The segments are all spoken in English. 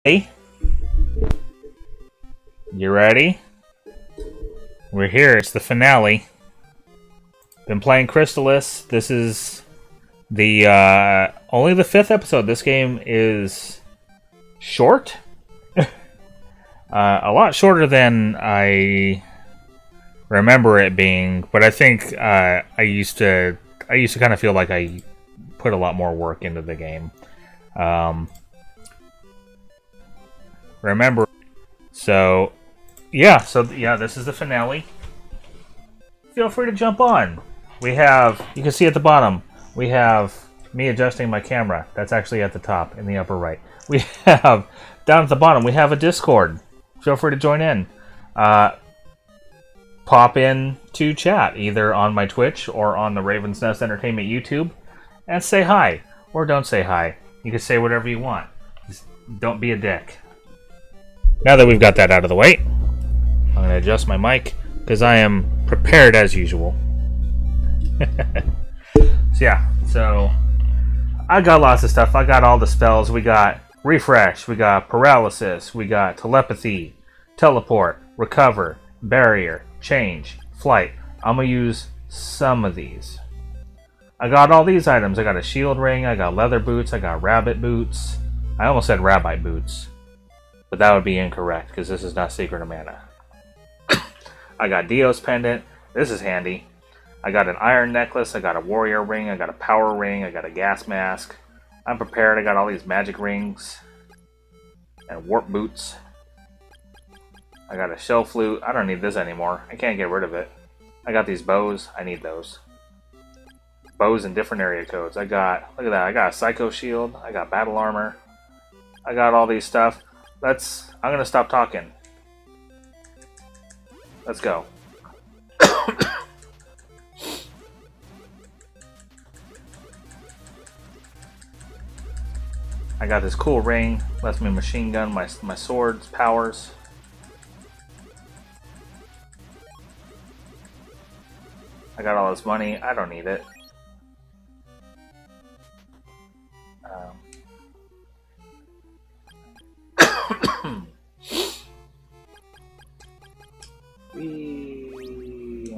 Hey, you ready? We're here. It's the finale. Been playing Crystalis. This is the only the 5th episode. This game is short. A lot shorter than I remember it being, but I think I used to kind of feel like I put a lot more work into the game. Remember, so yeah, this is the finale. Feel free to jump on. We have, you can see at the bottom, we have me adjusting my camera. That's actually at the top in the upper right. We have down at the bottom, we have a Discord. Feel free to join in. Pop in to chat either on my Twitch or on the Raven's Nest Entertainment YouTube and say hi, or don't say hi. You can say whatever you want. Just don't be a dick. Now that we've got that out of the way, I'm going to adjust my mic because I am prepared as usual. So I got lots of stuff. I got all the spells. We got refresh, we got paralysis, we got telepathy, teleport, recover, barrier, change, flight. I'm going to use some of these. I got all these items. I got a shield ring, I got leather boots, I got rabbit boots. I almost said rabbite boots, but that would be incorrect because this is not Secret of Mana. I got Dio's pendant. This is handy. I got an iron necklace. I got a warrior ring. I got a power ring. I got a gas mask. I'm prepared. I got all these magic rings and warp boots. I got a shell flute. I don't need this anymore. I can't get rid of it. I got these bows. I need those. Bows in different area codes. I got, look at that. I got a psycho shield. I got battle armor. I got all these stuff. I'm gonna stop talking. Let's go. I got this cool ring, lets me machine gun my sword's powers. I got all this money, I don't need it.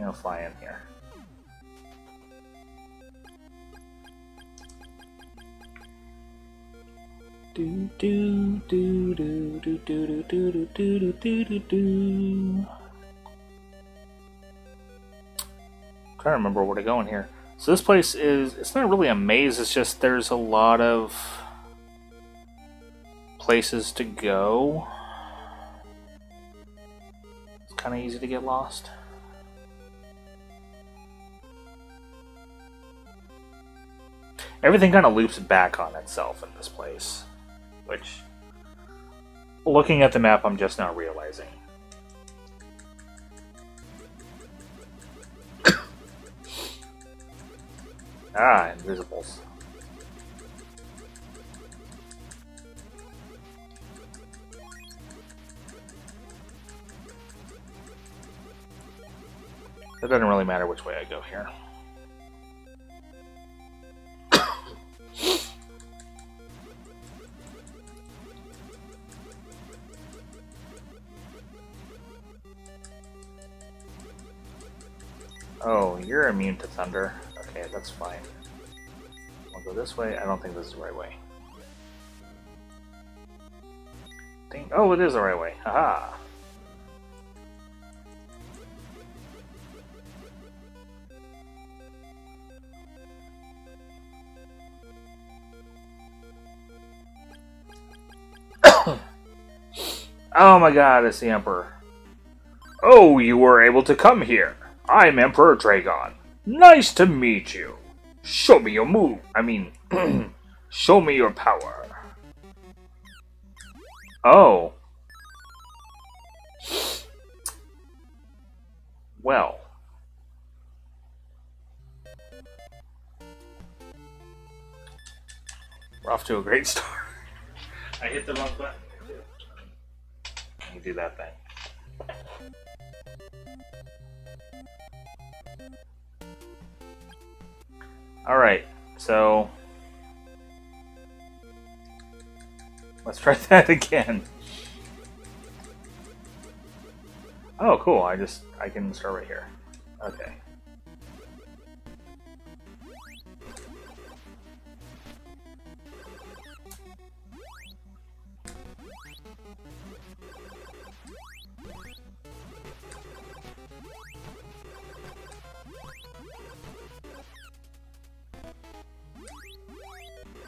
I'll fly in here. Do do do do do do do do do do do do. Trying to remember where to go in here. So this place it's not really a maze, it's just there's a lot of places to go. It's kind of easy to get lost. Everything kind of loops back on itself in this place, which, looking at the map, I'm just now realizing. Invisibles. It doesn't really matter which way I go here. Oh, you're immune to thunder. Okay, that's fine. I'll go this way. I don't think this is the right way. Dang. Oh, it is the right way. Haha. Oh my god, it's the Emperor. Oh, you were able to come here. I'm Emperor Dragon. Nice to meet you. Show me your move. Show me your power. Oh. Well. We're off to a great start. I hit the wrong button. You do that thing. Alright, so Let's try that again. Oh, cool. I can start right here. Okay.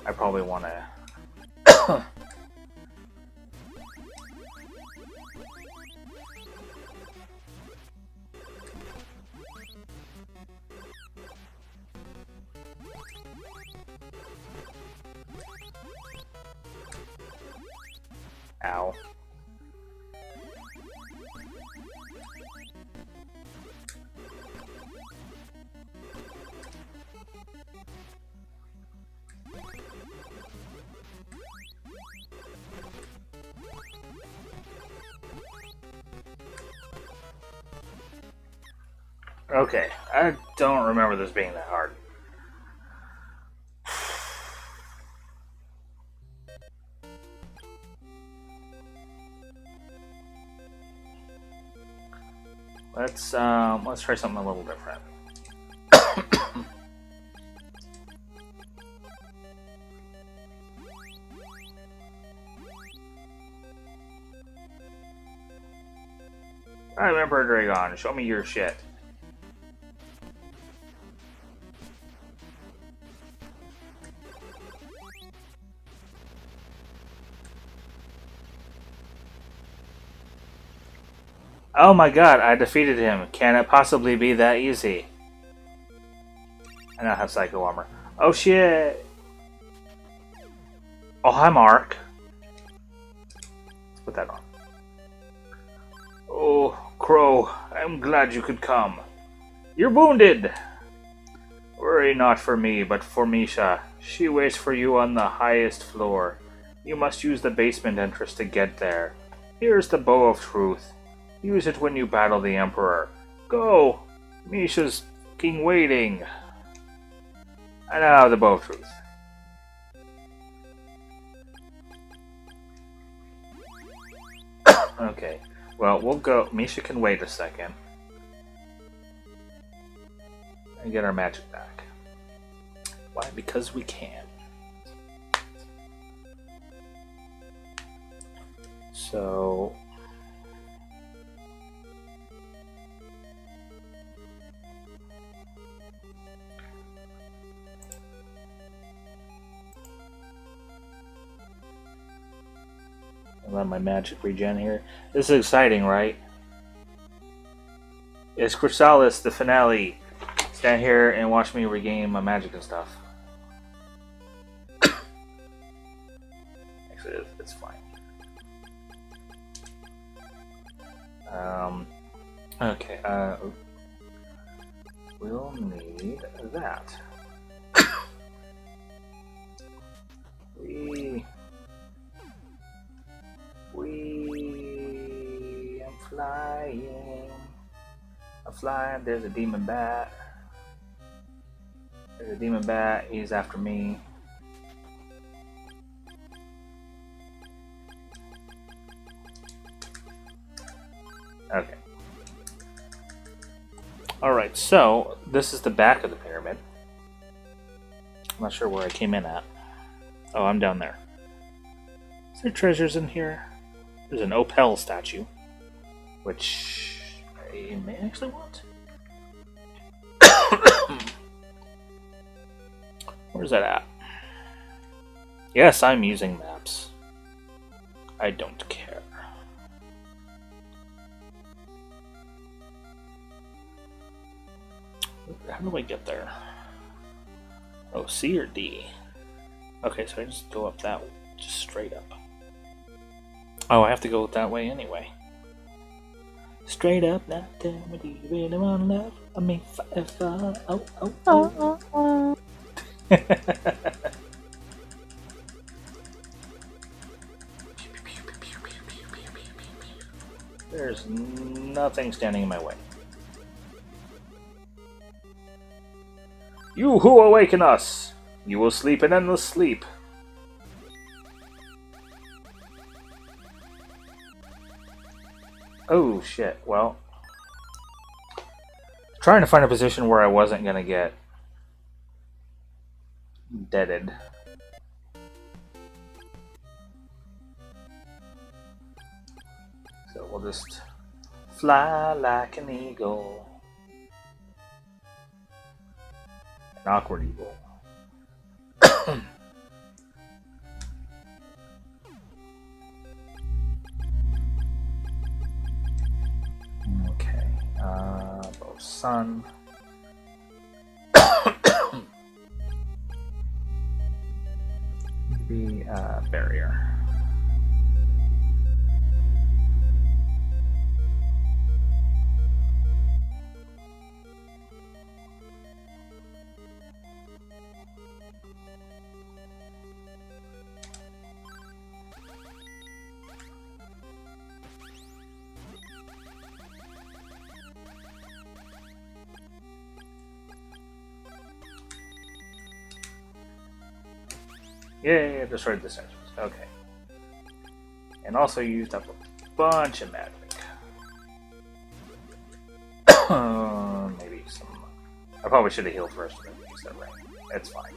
I probably want to... Ow. Okay, I don't remember this being that hard. Let's try something a little different. Alright, Emperor Dragon, show me your shit. Oh my god, I defeated him. Can it possibly be that easy? I now have Psycho Armor. Oh shit! Oh, hi Mark. Let's put that on. Oh, Crow, I'm glad you could come. You're wounded! Worry not for me, but for Misha. She waits for you on the highest floor. You must use the basement entrance to get there. Here's the Bow of Truth. Use it when you battle the Emperor. Go! Misha's king waiting. And now the Bow of Truth. Okay. Well, we'll go. Misha can wait a second. And get our magic back. Why? Because we can. So... let my magic regen here. This is exciting, right? It's Crystalis, the finale. Stand here and watch me regain my magic and stuff. Actually, it's fine. Okay, we'll need that. I'm flying. I'm flying. There's a demon bat. There's a demon bat. He's after me. Okay. Alright, so this is the back of the pyramid. I'm not sure where I came in at. Oh, I'm down there. Is there treasures in here? There's an Opal statue, which I may actually want. Where's that at? Yes, I'm using maps. I don't care. How do I get there? Oh, C or D? Okay, so I just go up that way, just straight up. Oh, I have to go that way anyway. Straight up, now tell me, do you really want love? I mean, forever. Oh, oh, oh. There's nothing standing in my way. You who awaken us! You will sleep an endless sleep. Oh, shit. Well, trying to find a position where I wasn't going to get deaded. So we'll just fly like an eagle. An awkward eagle. Okay. Both sun. Maybe barrier. Yeah, destroyed the sensors. Okay. And also used up a bunch of magic. Maybe some... I probably should have healed first and then used that ring. It's fine.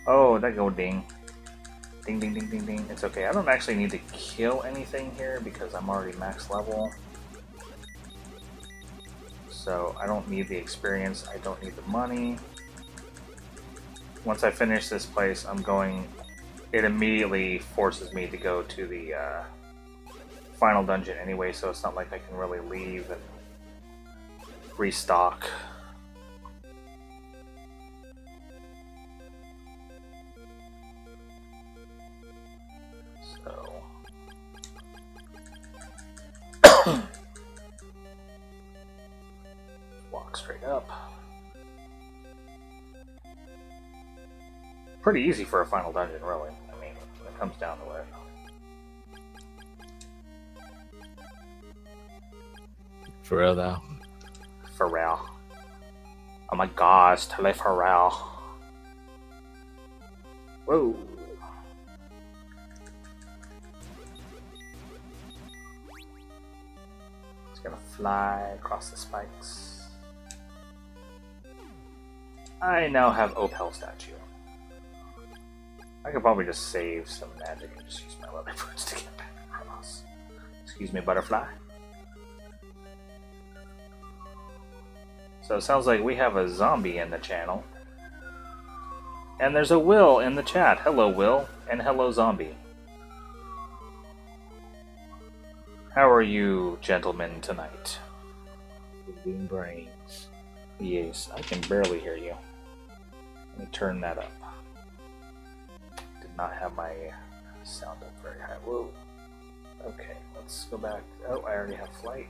Oh, that go ding. Ding, ding, ding, ding, ding. It's okay. I don't actually need to kill anything here because I'm already max level. So I don't need the experience, I don't need the money. Once I finish this place, I'm going... It immediately forces me to go to the final dungeon anyway, so it's not like I can really leave and restock. So... walk straight up. Pretty easy for a final dungeon, really. I mean, when it comes down to it. For real, though. For real. Oh my gosh, totally for real. Whoa. It's gonna fly across the spikes. I now have Opal statue. I could probably just save some magic and just use my leather boots to get back across. Excuse me, butterfly. So it sounds like we have a zombie in the channel. And there's a Will in the chat. Hello, Will. And hello, zombie. How are you, gentlemen, tonight? Being brains. Yes, I can barely hear you. Let me turn that up. Did not have my sound up very high. Whoa. Okay, let's go back. Oh, I already have flight.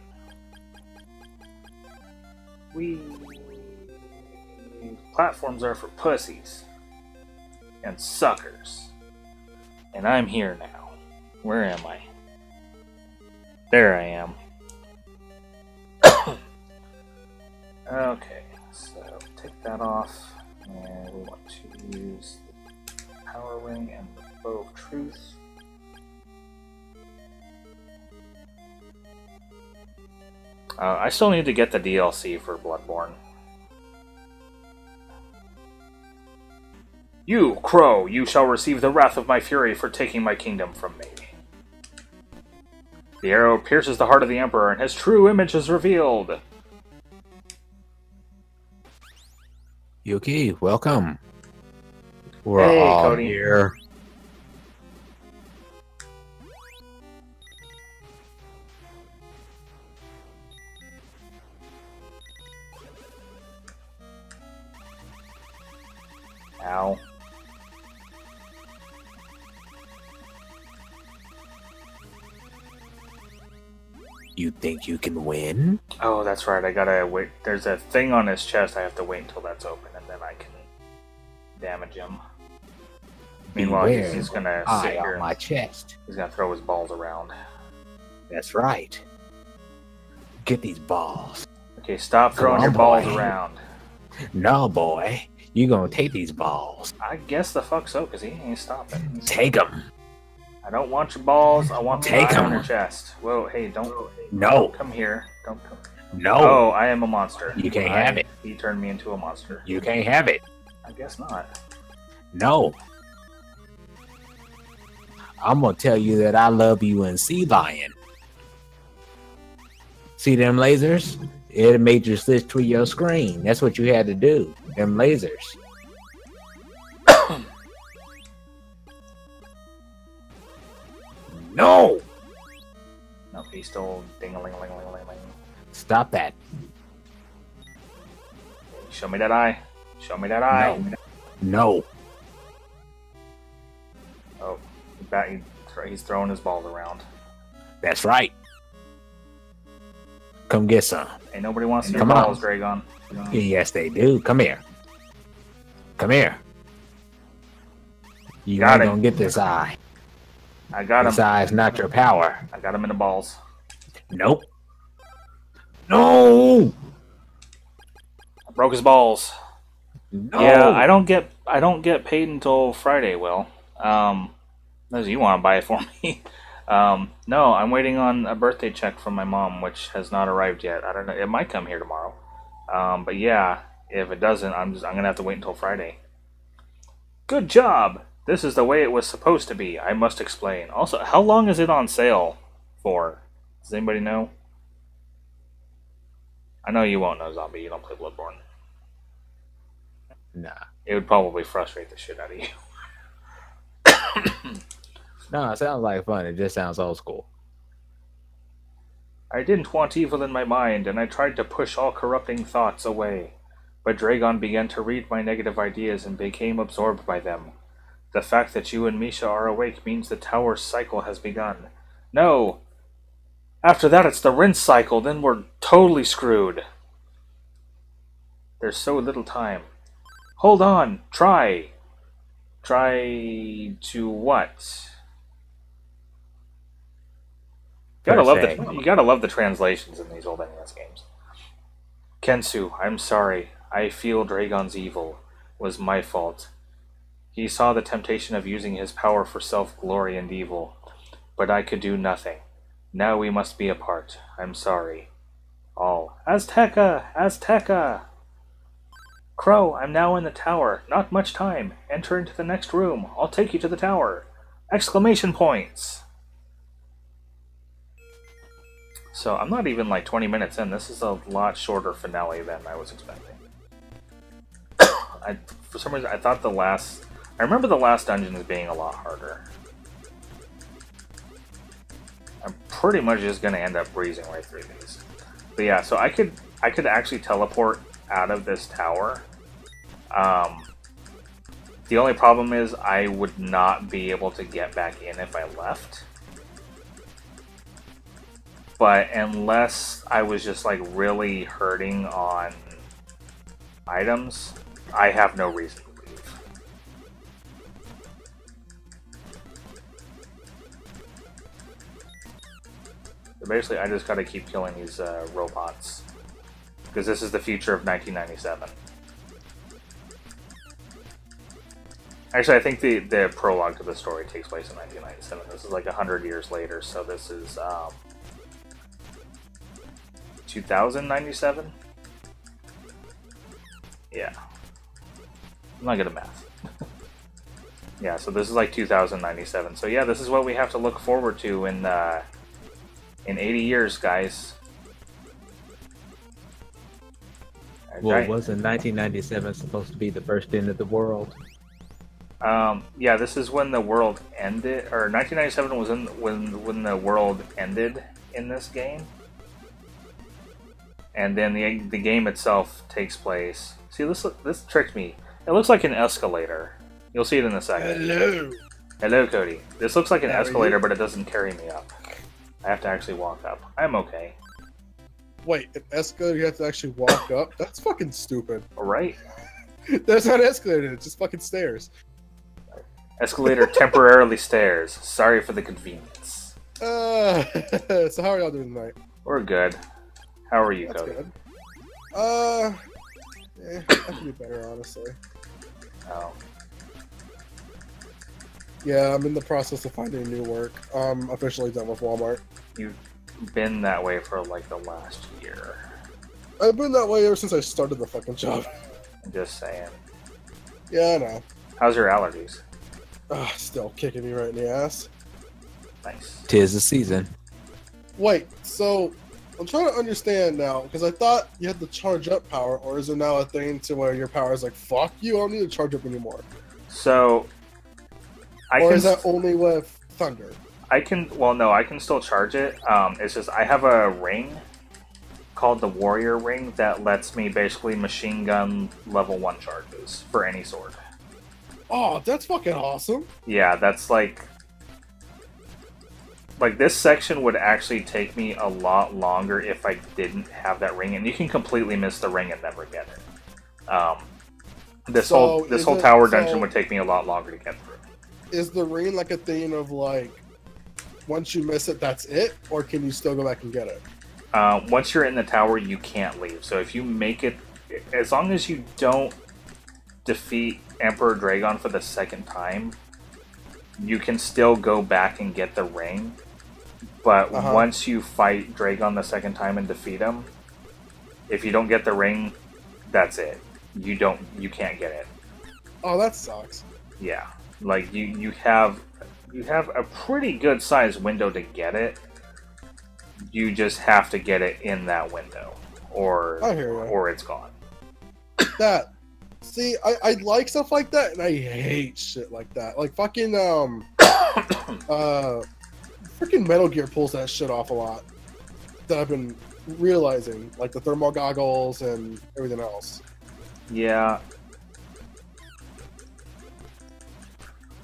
Platforms are for pussies. And suckers. And I'm here now. Where am I? There I am. Okay, so take that off. And we want to use the power ring and the bow of truth. I still need to get the DLC for Bloodborne. You, Crow, you shall receive the wrath of my fury for taking my kingdom from me. The arrow pierces the heart of the Emperor, and his true image is revealed. Yuki, welcome. We're hey, all Cody. here. Ow. You think you can win? Oh, that's right. I gotta wait. There's a thing on his chest. I have to wait until that's open, and then I can damage him. Meanwhile, he's gonna sit here. On my chest. He's gonna throw his balls around. That's right. Get these balls. Okay, stop throwing your balls around. No, boy. You gonna take these balls. I guess the fuck so, because he ain't stopping. Take them. I don't want your balls. I want the Take eye on 'em. your chest. Whoa, hey, don't No. come here. Don't come. No. Oh, I am a monster. You can't have it. He turned me into a monster. You can't have it. I guess not. No. I'm gonna tell you that I love you in Sea Lion. See them lasers? It made you switch to your screen. That's what you had to do. Them lasers. No! No, he's still ding-a-ling-a-ling-a-ling-a-ling. Stop that. Show me that eye. Show me that eye. No. Oh, he's throwing his balls around. That's right. Come get some. Ain't nobody wants your Come balls, on. Dragon. Yes, they do. Come here. Come here. You Got ain't it. gonna get this eye. I got This him. eye is not your power. I got him in the balls. Nope. No. I broke his balls. No. Yeah, I don't get paid until Friday, Will. Unless you want to buy it for me. No, I'm waiting on a birthday check from my mom, which has not arrived yet. I don't know. It might come here tomorrow. But yeah, if it doesn't, I'm gonna have to wait until Friday. Good job. This is the way it was supposed to be. I must explain. Also, how long is it on sale for? Does anybody know? I know you won't know, Zombie. You don't play Bloodborne. Nah. It would probably frustrate the shit out of you. No, it sounds like fun. It just sounds old school. I didn't want evil in my mind, and I tried to push all corrupting thoughts away. But Dragon began to read my negative ideas and became absorbed by them. The fact that you and Misha are awake means the tower's cycle has begun. No! After that, it's the rinse cycle, then we're totally screwed. There's so little time. Hold on! Try! Try to what? You gotta love the translations in these old NES games. Kensu, I'm sorry. I feel Dragon's evil was my fault. He saw the temptation of using his power for self-glory and evil, but I could do nothing. Now we must be apart. I'm sorry. All. Azteca! Azteca! Crow, I'm now in the tower. Not much time. Enter into the next room. I'll take you to the tower. Exclamation points! So I'm not even like 20 minutes in. This is a lot shorter finale than I was expecting. For some reason, I thought I remember the last dungeon as being a lot harder. I'm pretty much just gonna end up breezing right through these. But yeah, so I could actually teleport out of this tower. The only problem is I would not be able to get back in if I left. But unless I was just like really hurting on items, I have no reason to leave. So basically, I just gotta keep killing these robots. Because this is the future of 1997. Actually, I think the prologue to the story takes place in 1997. This is like 100 years later, so this is 2097? Yeah. I'm not good at math. Yeah, so this is like 2097. So yeah, this is what we have to look forward to in 80 years, guys. Well, wasn't 1997 supposed to be the first end of the world? Yeah, this is when the world ended, or 1997 was when the world ended in this game. And then the game itself takes place. See, this tricked me. It looks like an escalator. You'll see it in a second. Hello. Hello, Cody. This looks like an How are escalator, you? but it doesn't carry me up. I have to actually walk up. I'm okay. Wait, an escalator you have to actually walk up? That's fucking stupid. Alright? That's not an escalator, it's just fucking stairs. Escalator temporarily stairs. Sorry for the convenience. So how are y'all doing tonight? We're good. How are you, That's Cody? good. I could be better, honestly. Oh, Yeah, I'm in the process of finding new work. I'm officially done with Walmart. you've been that way for like the last year. I've been that way ever since I started the fucking job. I'm just saying. Yeah, I know. How's your allergies? Still kicking me right in the ass. Nice. 'Tis the season. Wait, so I'm trying to understand now, because I thought you had to charge up power, or is there now a thing to where your power is like, fuck you, I don't need to charge up anymore? So, Or is that only with Thunder? well, no, I can still charge it. It's just I have a ring called the Warrior Ring that lets me basically machine gun level 1 charges for any sword. Oh, that's fucking awesome. Yeah, that's like this section would actually take me a lot longer if I didn't have that ring, and you can completely miss the ring and never get it. This whole tower dungeon would take me a lot longer to get through. Is the ring like a thing of like, once you miss it, that's it, or can you still go back and get it? Once you're in the tower, you can't leave. So if you make it, as long as you don't defeat Emperor Dragon for the second time, you can still go back and get the ring. But once you fight Dragon the second time and defeat him, if you don't get the ring, that's it. You can't get it. Oh, that sucks. Yeah, like you have a pretty good sized window to get it. You just have to get it in that window, or it's gone. See, I like stuff like that, and I hate shit like that. Like fucking freaking Metal Gear pulls that shit off a lot. That I've been realizing, like the thermal goggles and everything else. Yeah.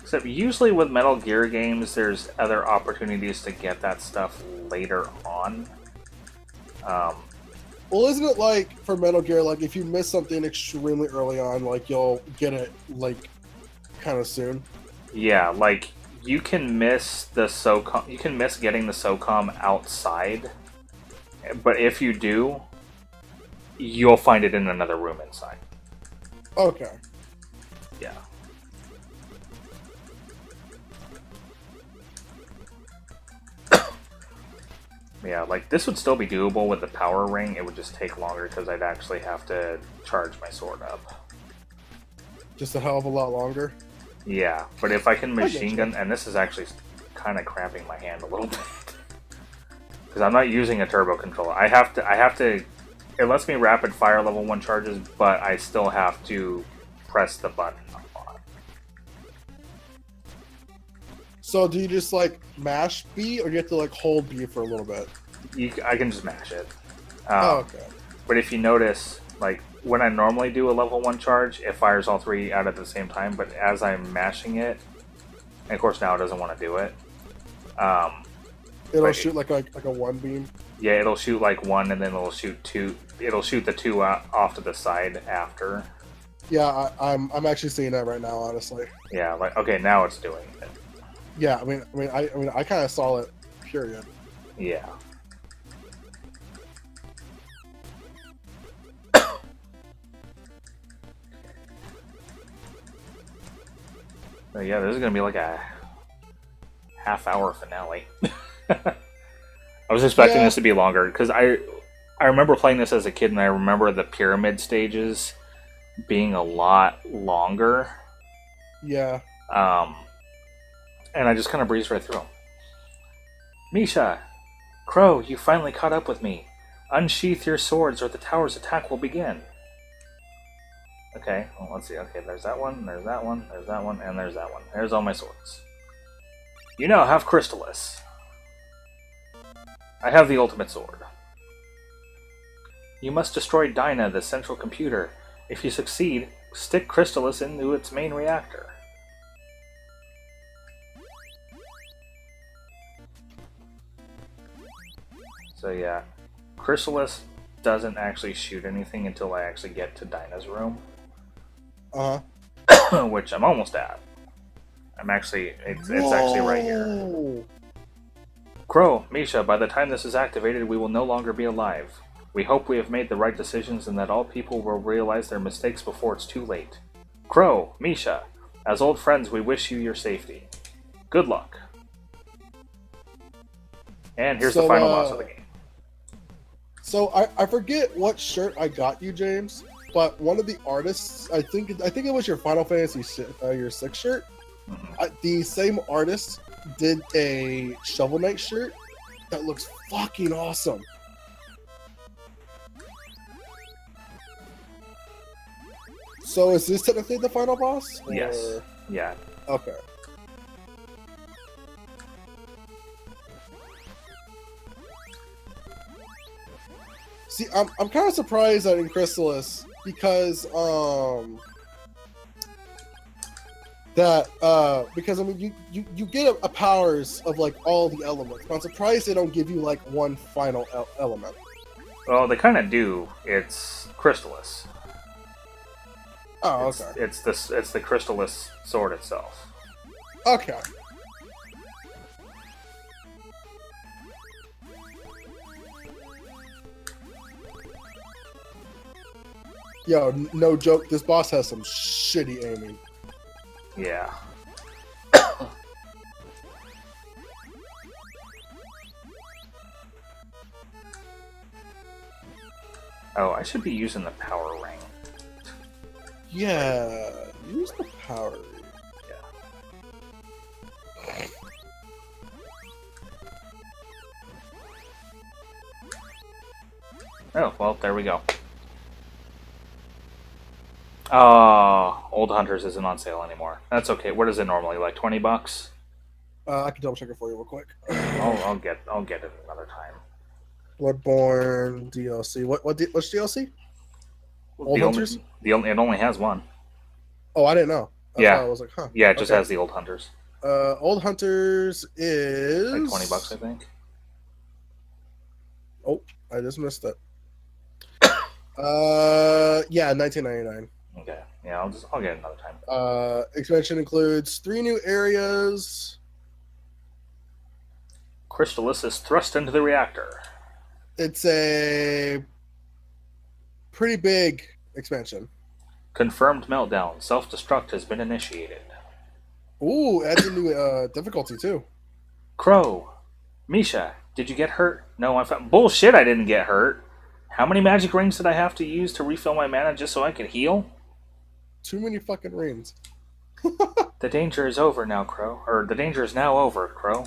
Except usually with Metal Gear games, there's other opportunities to get that stuff later on. Well, isn't it like for Metal Gear, like if you miss something extremely early on, like you'll get it like kind of soon? Yeah, like you can miss the SOCOM. You can miss getting the SOCOM outside, but if you do, you'll find it in another room inside. Okay. Yeah. Yeah, like this would still be doable with the power ring. It would just take longer because I'd actually have to charge my sword up. Just a hell of a lot longer. Yeah, but if I can machine gun, and this is actually kind of cramping my hand a little bit because I'm not using a turbo controller. I have to. It lets me rapid fire level 1 charges, but I still have to press the button a lot. So do you just like mash B, or do you have to like hold B for a little bit? I can just mash it. Okay. But if you notice, like when I normally do a level 1 charge, it fires all 3 out at the same time. But as I'm mashing it, and of course now it doesn't want to do it. It'll shoot like a 1 beam. Yeah, it'll shoot like 1, and then it'll shoot 2. It'll shoot the 2 off to the side after. Yeah, I'm actually seeing that right now, honestly. Yeah, like okay, now it's doing it. Yeah, I mean, I kind of saw it. Period. Yeah. So yeah, this is gonna be like a half-hour finale. I was expecting this to be longer because I remember playing this as a kid, and I remember the pyramid stages being a lot longer. Yeah. And I just kind of breezed right through them. Misha! Crow, you finally caught up with me. Unsheath your swords or the tower's attack will begin. Okay, well, let's see. Okay, there's that one, there's that one, there's that one, and there's that one. There's all my swords. You now have Crystalis. I have the ultimate sword. You must destroy Dyna, the central computer. If you succeed, stick Crystalis into its main reactor. So yeah, Crystalis doesn't actually shoot anything until I actually get to Dyna's room. Which I'm almost at. I'm actually, it's actually right here. Crow, Misha, by the time this is activated, we will no longer be alive. We hope we have made the right decisions and that all people will realize their mistakes before it's too late. Crow, Misha, as old friends, we wish you your safety. Good luck. And here's the final boss of the game. So I forget what shirt I got you, James, but one of the artists, I think it was your Final Fantasy your 6 shirt. The same artist did a Shovel Knight shirt that looks fucking awesome. So is this technically the final boss? Or... Yes. Yeah. Okay. See, I'm kind of surprised that in Crystalis because because I mean you get a powers of like all the elements, but I'm surprised they don't give you like one final element. Well, they kind of do. It's Crystalis. Oh, okay. It's the Crystalis sword itself. Okay. Yo, no joke, this boss has some shitty aiming. Yeah. Oh, I should be using the power ring. Yeah, use the power ring. Yeah. Oh, well, there we go. Old Hunters isn't on sale anymore. That's okay. What is it normally? Like $20? I can double check it for you real quick. I'll get it another time. Bloodborne DLC. What's DLC? Old Hunters? It only has one. Oh, I didn't know. Yeah. I was like, huh. Yeah, it just has the Old Hunters. Old Hunters is Like $20, I think. Oh, I just missed it. Yeah, 1999. Okay. Yeah, I'll get it another time. Expansion includes 3 new areas. Crystalis is thrust into the reactor. It's a pretty big expansion. Confirmed meltdown. Self-destruct has been initiated. Ooh, adds a new difficulty too. Crow, Misha, did you get hurt? No, I found bullshit. I didn't get hurt. How many magic rings did I have to use to refill my mana just so I could heal? Too many fucking rings. The danger is over now, Crow. Or the danger is now over, Crow.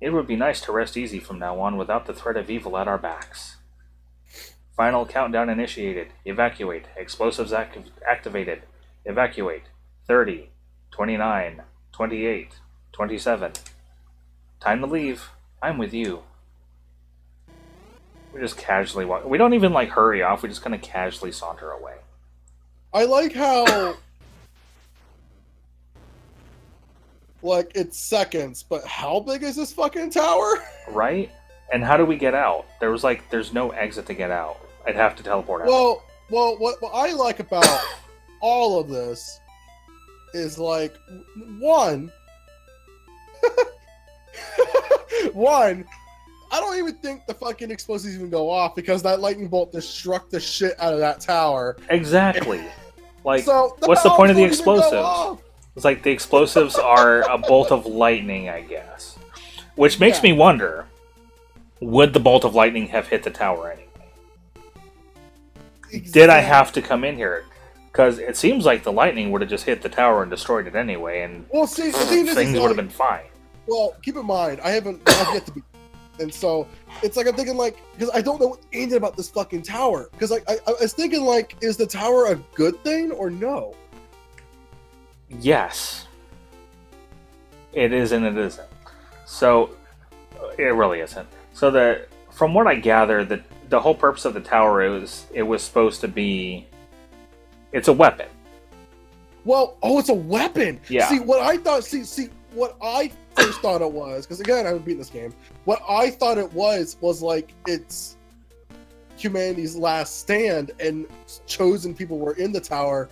It would be nice to rest easy from now on without the threat of evil at our backs. Final countdown initiated. Evacuate. Explosives activated. Evacuate. 30, 29, 28, 27. Time to leave. I'm with you. We just casually walk. We don't even like hurry off. We just kind of casually saunter away. I like how like it's seconds, but how big is this fucking tower? Right? And how do we get out? There's no exit to get out. I'd have to teleport out. Well, what I like about all of this is like one, I don't even think the fucking explosives even go off because that lightning bolt just struck the shit out of that tower. Exactly. Like, so what's the point of the explosives? It's like the explosives are a bolt of lightning, I guess. Which makes me wonder, would the bolt of lightning have hit the tower anyway? Exactly. Did I have to come in here? Because it seems like the lightning would have just hit the tower and destroyed it anyway, and things would have been fine. Well, keep in mind, I've yet to be... And so, it's like I'm thinking like, because I don't know anything about this fucking tower. Because I was thinking like, is the tower a good thing or no? Yes. It is and it isn't. So, it really isn't. So from what I gather, the whole purpose of the tower it was supposed to be, it's a weapon. Well, it's a weapon. Yeah. See, what I thought, what I first thought it was, because again, I haven't beaten this game. What I thought it was like it's humanity's last stand, and chosen people were in the tower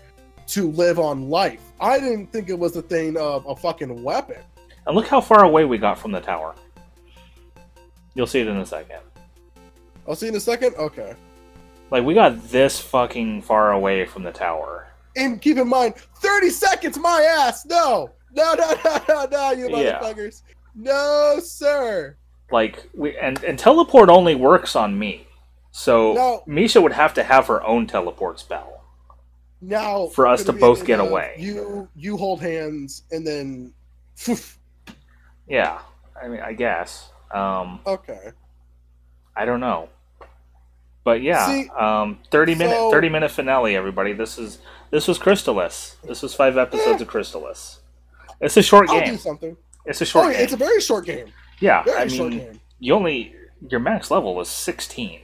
to live on life. I didn't think it was a thing of a fucking weapon. And look how far away we got from the tower. You'll see it in a second. I'll see you in a second? Okay. Like, we got this fucking far away from the tower. And keep in mind, 30 seconds, my ass. No, you motherfuckers. No, sir. Like and teleport only works on me, so No. Misha would have to have her own teleport spell Now for us to both get away. You hold hands and then. Yeah, I mean, I guess. Okay. I don't know, but yeah, See, 30-minute finale. Everybody, this was Crystalis. This was 5 episodes of Crystalis. It's a short I'll game. do something. It's a short game. It's a very short game. Yeah, Very short game. Your max level was 16,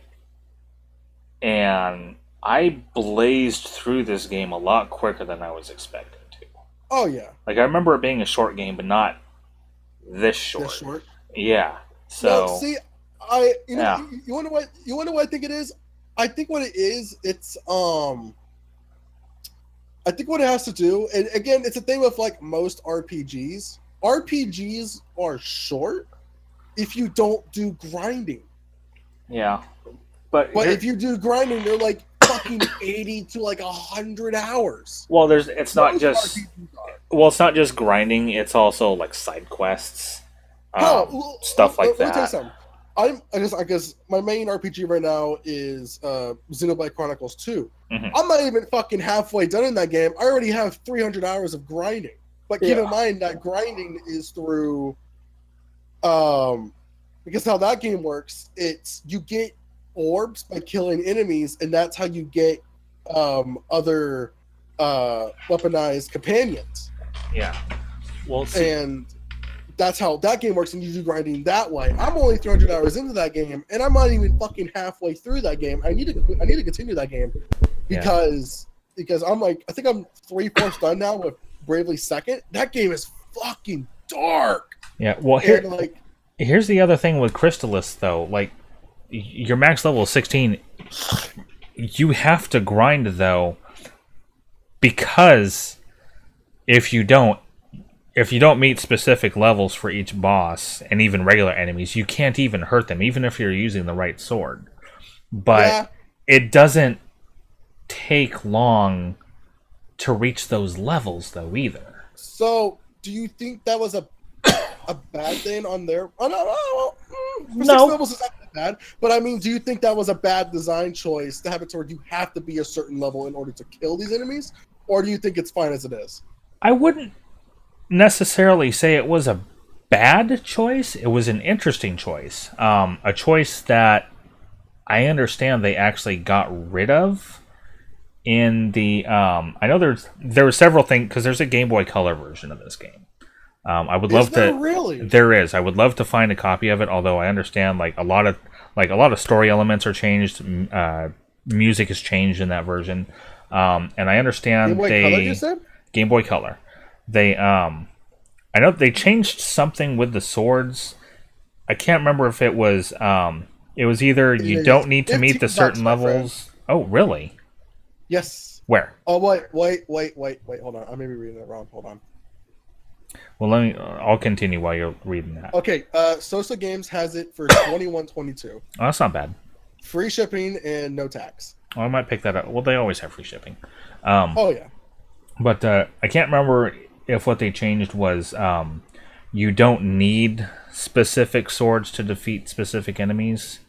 and I blazed through this game a lot quicker than I was expecting to. Oh yeah. Like, I remember it being a short game, but not this short. This short. Yeah. So no, see, you wonder what I think it is? I think what it is, it's I think what it has to do, and again, it's a thing with like most RPGs. RPGs are short if you don't do grinding. Yeah. But if you do grinding, they're like fucking 80 to like 100 hours. Well, it's not just grinding, it's also like side quests. Stuff like that. Let me tell you something. I guess my main RPG right now is Xenoblade Chronicles 2. Mm-hmm. I'm not even fucking halfway done in that game. I already have 300 hours of grinding. But keep in mind that grinding is through, because how that game works, it's you get orbs by killing enemies, and that's how you get other weaponized companions. Yeah. Well, and that's how that game works, and you do grinding that way. I'm only 300 hours into that game, and I'm not even fucking halfway through that game. I need to continue that game because I'm like, I think I'm 3/4 done now with Bravely Second. That game is fucking dark. Yeah. Well, here's the other thing with Crystalis, though. Like, your max level is 16. You have to grind, though, because if you don't meet specific levels for each boss and even regular enemies, you can't even hurt them, even if you're using the right sword. But it doesn't take long to reach those levels, though, either. So, do you think that was a bad thing on their? No. 6 levels is not that bad, but I mean, do you think that was a bad design choice to have it to where you have to be a certain level in order to kill these enemies, or do you think it's fine as it is? I wouldn't necessarily say it was a bad choice. It was an interesting choice. A choice that I understand they actually got rid of in the I know there were several things, because there's a Game Boy Color version of this game. I would love to. Really? There is. I would love to find a copy of it. Although I understand a lot of story elements are changed. Music is changed in that version, and I understand Game Boy Color, you said? Game Boy Color. They I know they changed something with the swords. I can't remember if it was either you don't need to meet the certain levels. Oh, really? Yes. Where? Oh, wait. Hold on. I may be reading it wrong. Hold on. Well, I'll continue while you're reading that. Okay. Sosa Games has it for $21.22. Oh, that's not bad. Free shipping and no tax. Oh, I might pick that up. Well, they always have free shipping. Oh, yeah. But I can't remember if what they changed was you don't need specific swords to defeat specific enemies.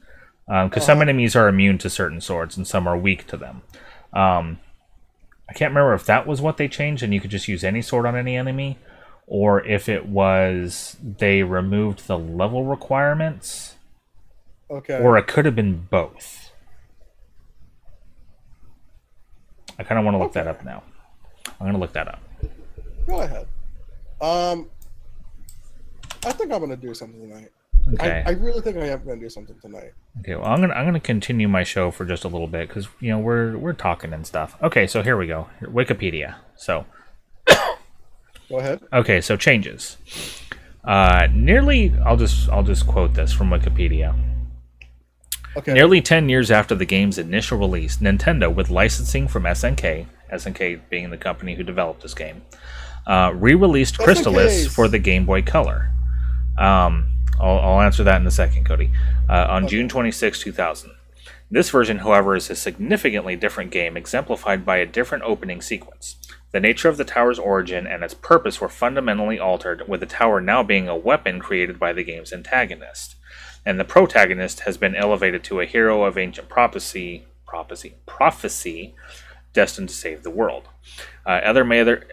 Because some enemies are immune to certain swords and some are weak to them. I can't remember if that was what they changed and you could just use any sword on any enemy, or if it was they removed the level requirements. Okay. Or it could have been both. I kind of want to look that up now. I'm going to look that up. Go ahead. I think I'm going to do something tonight. Okay. I really think I am going to do something tonight. Okay, well, I'm gonna continue my show for just a little bit because we're talking and stuff. Okay, so here we go. Wikipedia. So, go ahead. Okay, so changes. I'll just quote this from Wikipedia. Okay. Nearly 10 years after the game's initial release, Nintendo, with licensing from SNK being the company who developed this game, re-released Crystalis for the Game Boy Color. I'll answer that in a second, Cody. On June 26, 2000. This version, however, is a significantly different game, exemplified by a different opening sequence. The nature of the tower's origin and its purpose were fundamentally altered, with the tower now being a weapon created by the game's antagonist. And the protagonist has been elevated to a hero of ancient prophecy, destined to save the world. Other major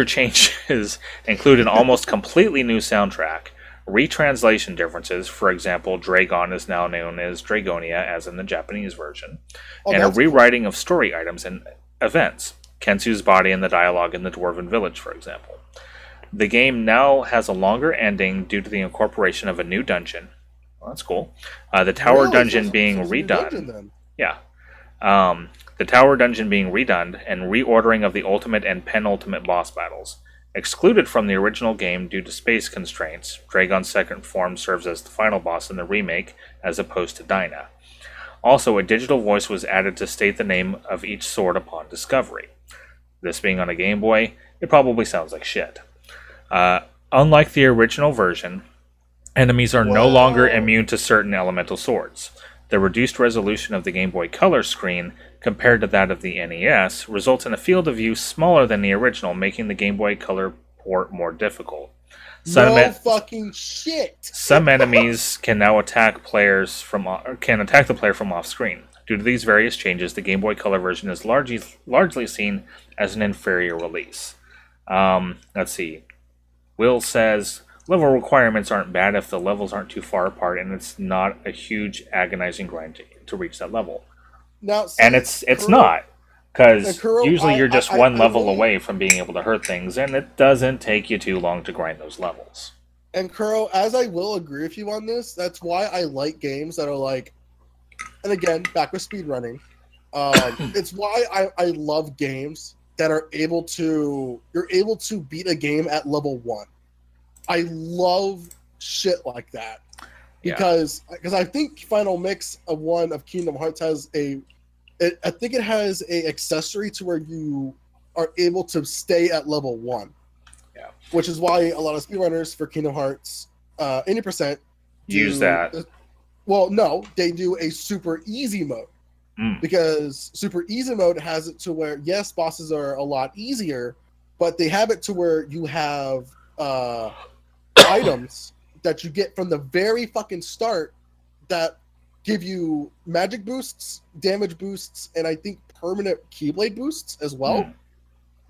changes include an almost completely new soundtrack, retranslation differences, for example, Dragon is now known as Dragonia, as in the Japanese version, and a rewriting of story items and events, Kensu's body and the dialogue in the Dwarven village, for example. The game now has a longer ending due to the incorporation of a new dungeon. Well, that's cool. The tower dungeon being redone. The tower dungeon being redone, and reordering of the ultimate and penultimate boss battles. Excluded from the original game due to space constraints, Dragon's second form serves as the final boss in the remake, as opposed to Dyna. Also, a digital voice was added to state the name of each sword upon discovery. This being on a Game Boy, it probably sounds like shit. Unlike the original version, enemies are no longer immune to certain elemental swords. The reduced resolution of the Game Boy Color screen, compared to that of the NES, results in a field of view smaller than the original, making the Game Boy Color port more difficult. Fucking shit! Some enemies can now attack the player from off screen. Due to these various changes, the Game Boy Color version is largely seen as an inferior release. Let's see. Will says, level requirements aren't bad if the levels aren't too far apart and it's not a huge agonizing grind to reach that level. Now, see, and it's not, because usually you're just one level away from being able to hurt things, and it doesn't take you too long to grind those levels. And Kuro, as I will agree with you on this, that's why I like games that are like, and again, back with speedrunning, it's why I love games that are able to beat a game at level 1. I love shit like that. Because I think Final Mix of Kingdom Hearts has I think it has a accessory to where you are able to stay at level 1. Yeah. Which is why a lot of speedrunners for Kingdom Hearts 80% use that. Well, no, they do a super easy mode. Because super easy mode has it to where, yes, bosses are a lot easier, but they have it to where you have items that you get from the very fucking start that give you magic boosts, damage boosts, and I think permanent Keyblade boosts as well.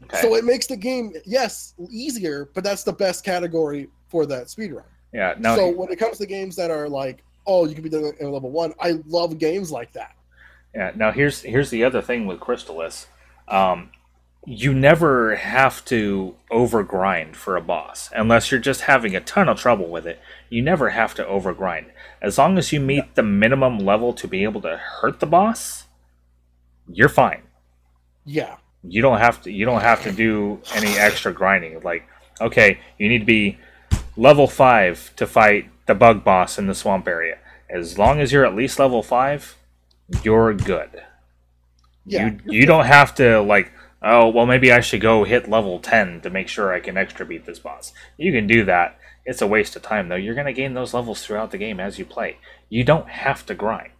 Okay. So it makes the game, yes, easier, but that's the best category for that speedrun. Yeah. No. So when it comes to games that are like, oh, you can be done in level 1, I love games like that. Yeah. Now here's the other thing with Crystalis. You never have to overgrind for a boss. Unless you're just having a ton of trouble with it, you never have to overgrind. As long as you meet the minimum level to be able to hurt the boss, you're fine. Yeah. You don't have to do any extra grinding. Like, okay, you need to be level 5 to fight the bug boss in the swamp area. As long as you're at least level 5, you're good. Yeah. You don't have to, like, oh, well, maybe I should go hit level 10 to make sure I can extra beat this boss. You can do that. It's a waste of time, though. You're going to gain those levels throughout the game as you play. You don't have to grind.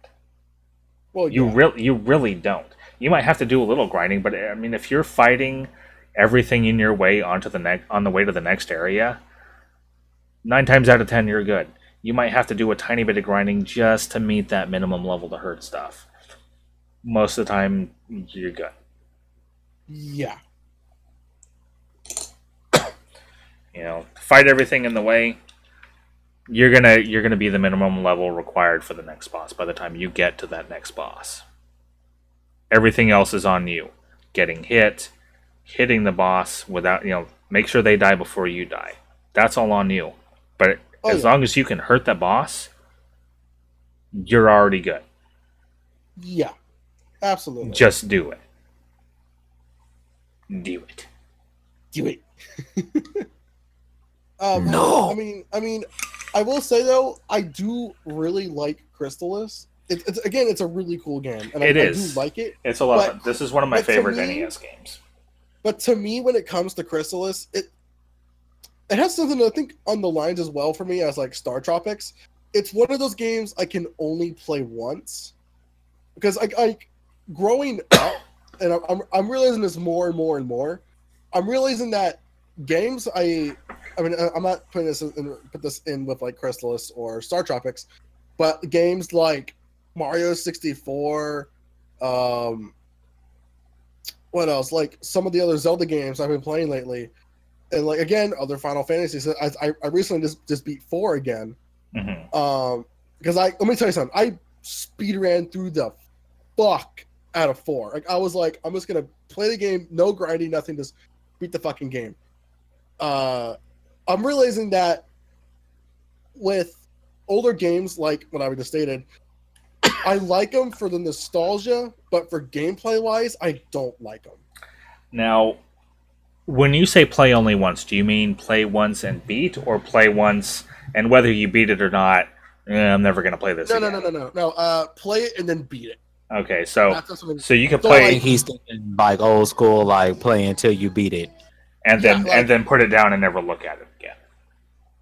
Well, you really don't. You might have to do a little grinding, but I mean, if you're fighting everything in your way on the way to the next area, 9 times out of 10 you're good. You might have to do a tiny bit of grinding just to meet that minimum level to hurt stuff. Most of the time, you're good. Yeah. Fight everything in the way. You're gonna be the minimum level required for the next boss by the time you get to that next boss. Everything else is on you. Getting hit, hitting the boss without, make sure they die before you die. That's all on you. But as long as you can hurt the boss, you're already good. Yeah. Absolutely. Just do it. Do it. Do it. No. I mean, I will say though, I do really like Crystalis. It's a really cool game, and I do like it. It's a lot of fun. This is one of my favorite NES games. But to me, when it comes to Crystalis, it has something I think on the lines as well for me as like Star Tropics. it's one of those games I can only play once because I growing up, and I'm realizing this more and more and more. I'm realizing that games I mean I'm not putting put this in with like Crystalis or Star Tropics, but games like Mario 64, what else? Like some of the other Zelda games I've been playing lately, and like again other Final Fantasies. I recently just beat 4 again. Mm-hmm. Because let me tell you something. I speed ran through the fuck out of 4. Like I was like, I'm just gonna play the game, no grinding, nothing, just beat the fucking game. I'm realizing that with older games like what I just stated, I like them for the nostalgia, but for gameplay wise, I don't like them. Now, when you say play only once, do you mean play once and beat, or play once and whether you beat it or not, I'm never going to play this again? No. Play it and then beat it. Okay, so you can play. I think he's thinking like old school, like play until you beat it, and then put it down and never look at it again.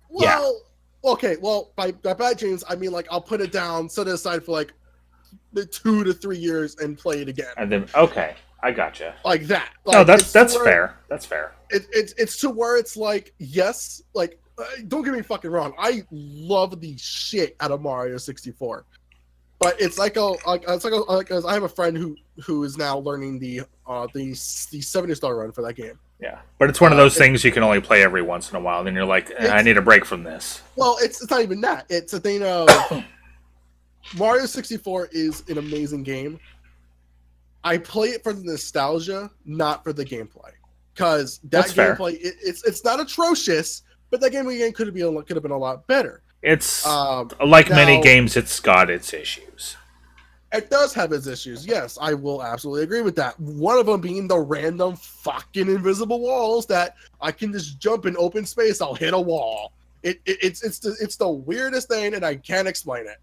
Well, okay. Well, by bad dreams, I mean like I'll put it down, set it aside for like 2 to 3 years, and play it again. And then okay, I gotcha. Like that. Like, no, that's fair. That's fair. It's to where it's like yes, like don't get me fucking wrong. I love the shit out of Mario 64. But it's like I have a friend who is now learning the 70-star run for that game. Yeah, but it's one of those things you can only play every once in a while. Then you're like, I need a break from this. Well, it's not even that. It's a thing of Mario 64 is an amazing game. I play it for the nostalgia, not for the gameplay, because that gameplay it's not atrocious, but that game again could have been a lot better. It's like many games, it's got its issues. It does have its issues. Yes, I will absolutely agree with that. One of them being the random fucking invisible walls that I can just jump in open space. I'll hit a wall. It's the weirdest thing, and I can't explain it.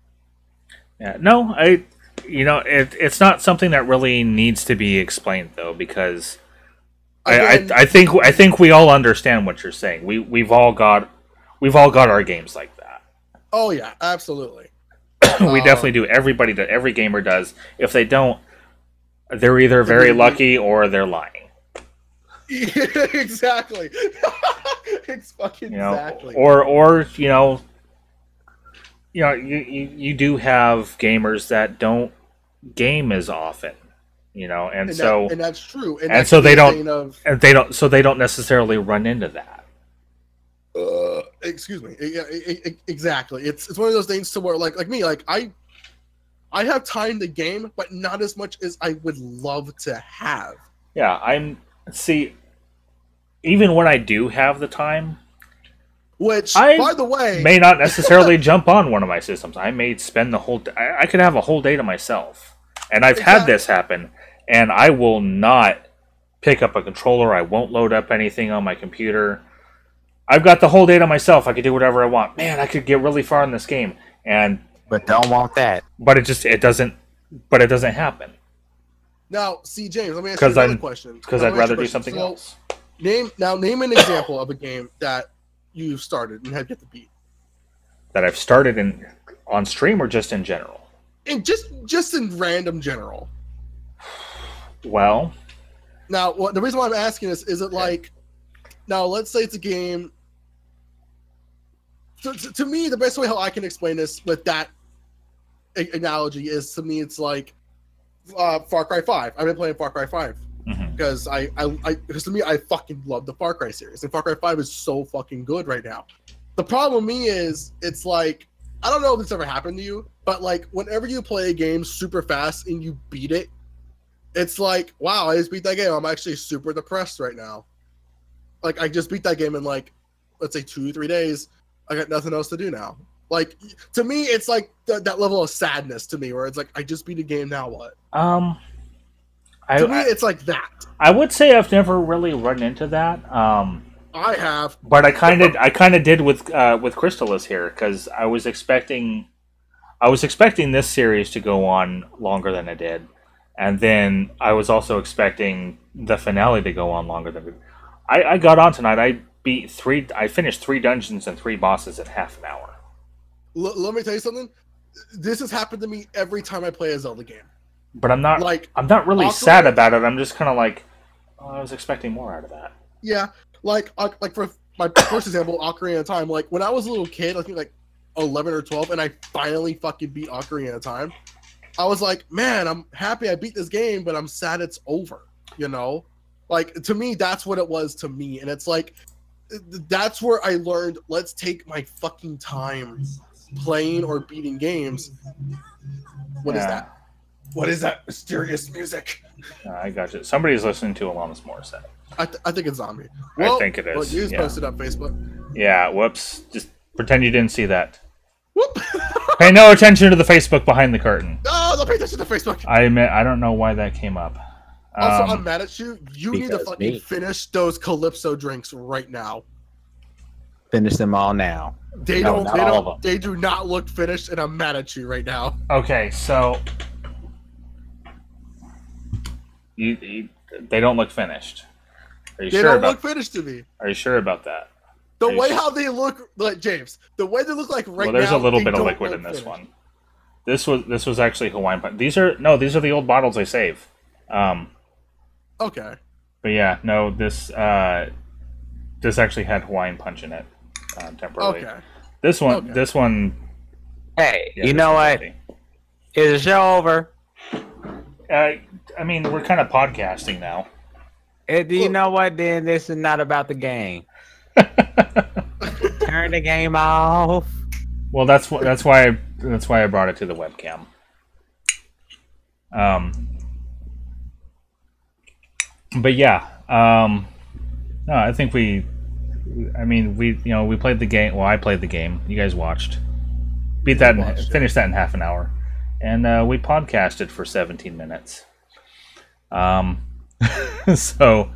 Yeah, no, it's not something that really needs to be explained though, because again, I think we all understand what you're saying. We've all got our games like that. Oh yeah, absolutely. We definitely do. Every gamer does. If they don't, they're either very lucky or they're lying. Exactly. It's fucking exactly. Or you do have gamers that don't game as often, and that's true. And so they don't necessarily run into that. Excuse me. Exactly. It's one of those things to where like me, like I have time to game, but not as much as I would love to have. Yeah, even when I do have the time, which by the way may not necessarily jump on one of my systems. I may spend the whole I could have a whole day to myself. And I've had this happen, and I will not pick up a controller. I won't load up anything on my computer. I've got the whole day to myself. I could do whatever I want. Man, I could get really far in this game, but don't want that. But it doesn't happen. Now, see, James, let me ask you another question. Because I'd rather do something else. Name an example of a game that you started and had yet to beat. That I've started on stream or just in general? Just in random general. Well, now the reason why I'm asking is it like, now let's say it's a game. To me, the best way how I can explain this with that analogy is, to me, it's like Far Cry 5. I've been playing Far Cry 5 because because to me, I fucking love the Far Cry series, and Far Cry 5 is so fucking good right now. The problem with me is, it's like, I don't know if this ever happened to you, but like whenever you play a game super fast and you beat it, it's like, wow, I just beat that game. I'm actually super depressed right now. Like, I just beat that game in like, let's say 2-3 days. I got nothing else to do now. Like, to me, it's like that level of sadness to me, where it's like, I just beat a game, now what? To me, it's like that. I would say I've never really run into that. I have, but I kind of did with Crystalis here, because I was expecting this series to go on longer than it did, and then I was also expecting the finale to go on longer than it did. I got on tonight. I finished 3 dungeons and 3 bosses in half an hour. let me tell you something. This has happened to me every time I play a Zelda game. But I'm not Like, I'm not really Ocarina- sad about it. I'm just kind of like, oh, I was expecting more out of that. Yeah, like for my first example, Ocarina of Time. Like when I was a little kid, I think like 11 or 12, and I finally fucking beat Ocarina of Time. I was like, man, I'm happy I beat this game, but I'm sad it's over. You know, like to me, that's what it was to me, and it's like that's where I learned. Let's take my fucking time playing or beating games. What is that? What is that mysterious music? I got you. Somebody's listening to Alanis Morissette. I think it's Zombie. I think it is. Look, you just posted up Facebook. Yeah, whoops. Just pretend you didn't see that. Whoop! Pay no attention to the Facebook behind the curtain. Oh, don't pay attention to Facebook. I don't know why that came up. Also, I'm mad at you. You need to because fucking me. finish those Calypso drinks right now. Finish them all now. They No, don't. not They all of don't. them. They do not look finished, and I'm mad at you right now. Okay, so they don't look finished. Are you They sure don't about? look finished to me. Are you sure about that? The Are you way sure? how they look, like James, the way they look like right now. Well, there's a little they bit of don't liquid look in this finished. one. This was actually Hawaiian punch. These are the old bottles I save. Okay. But yeah, no, this actually had Hawaiian punch in it temporarily. Okay. This one, Okay. this one. Hey, Yeah, you this know one's what? empty. Is the show over? I mean, we're kind of podcasting now. Do you know what? Then this is not about the game. Turn the game off. Well, that's why I brought it to the webcam. But yeah, no, I think we played the game. Well, I played the game. You guys watched. Beat that, finished that in half an hour, and we podcasted for 17 minutes. So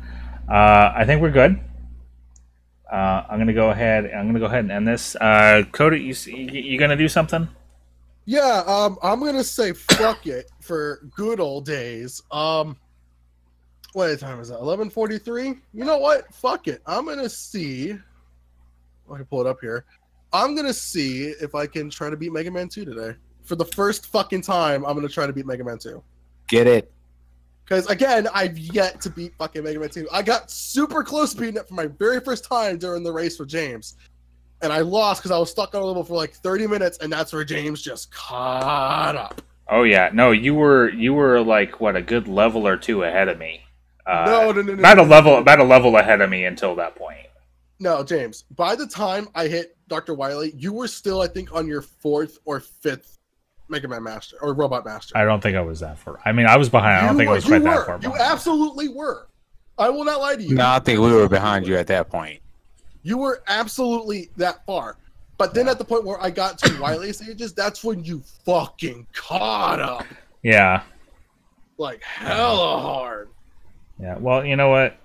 I think we're good. I'm gonna go ahead and end this. Cody, you gonna do something? Yeah. I'm gonna say fuck it for good old days. What time is that? 11:43. You know what? Fuck it. I'm gonna see. I can pull it up here. I'm gonna see if I can try to beat Mega Man 2 today. For the first fucking time, I'm gonna try to beat Mega Man 2. Get it? Because again, I've yet to beat fucking Mega Man 2. I got super close to beating it for my very first time during the race with James. And I lost because I was stuck on a level for like 30 minutes, and that's where James just caught up. Oh yeah, no, you were like what, a good level or two ahead of me. No. About a level ahead of me until that point. No, James. By the time I hit Dr. Wily, you were still, I think, on your 4th or 5th Mega Man Master or Robot Master. I don't think I was that far. I mean, I was behind. I don't think I was quite that far You behind. absolutely were. I will not lie to you. No, I think we were behind you at that point. You were absolutely that far. But then at the point where I got to Wily stages, that's when you fucking caught up. Yeah. Like hella hard. Yeah. Well, you know what?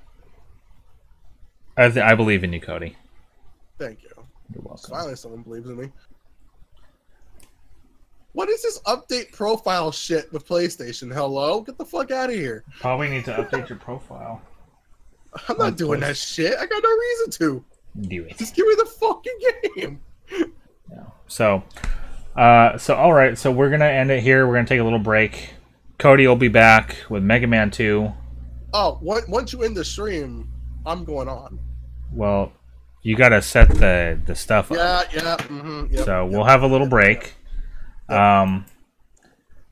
I believe in you, Cody. Thank you. You're welcome. Finally, someone believes in me. What is this update profile shit with PlayStation? Hello? Get the fuck out of here. Probably need to update your profile. I'm not doing that shit. I got no reason to. Do it. Just give me the fucking game. Yeah. So all right. So we're gonna end it here. We're gonna take a little break. Cody will be back with Mega Man 2. Oh, once you end the stream, I'm going on. Well, you gotta set the stuff up. Yeah. Yep, So we'll have a little break. But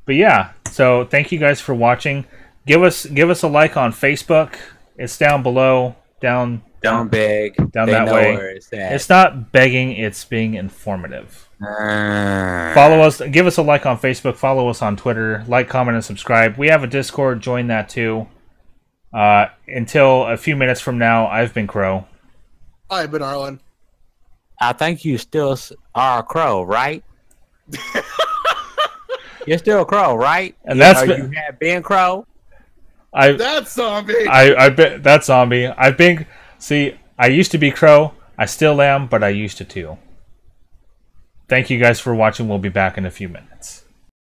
yeah, so thank you guys for watching. Give us a like on Facebook. It's down below. Don't beg. down They that know way. where it's at. It's not begging, it's being informative. Ah. Follow us, give us a like on Facebook, follow us on Twitter, like, comment, and subscribe. We have a Discord, join that too. Until a few minutes from now, I've been Crow. I've been Arlen. I think you still are a crow, right? You're still a crow, right? And that's you been- have been crow. That's zombie. I bet that's zombie. I used to be Crow. I still am, but I used to too. Thank you guys for watching. We'll be back in a few minutes.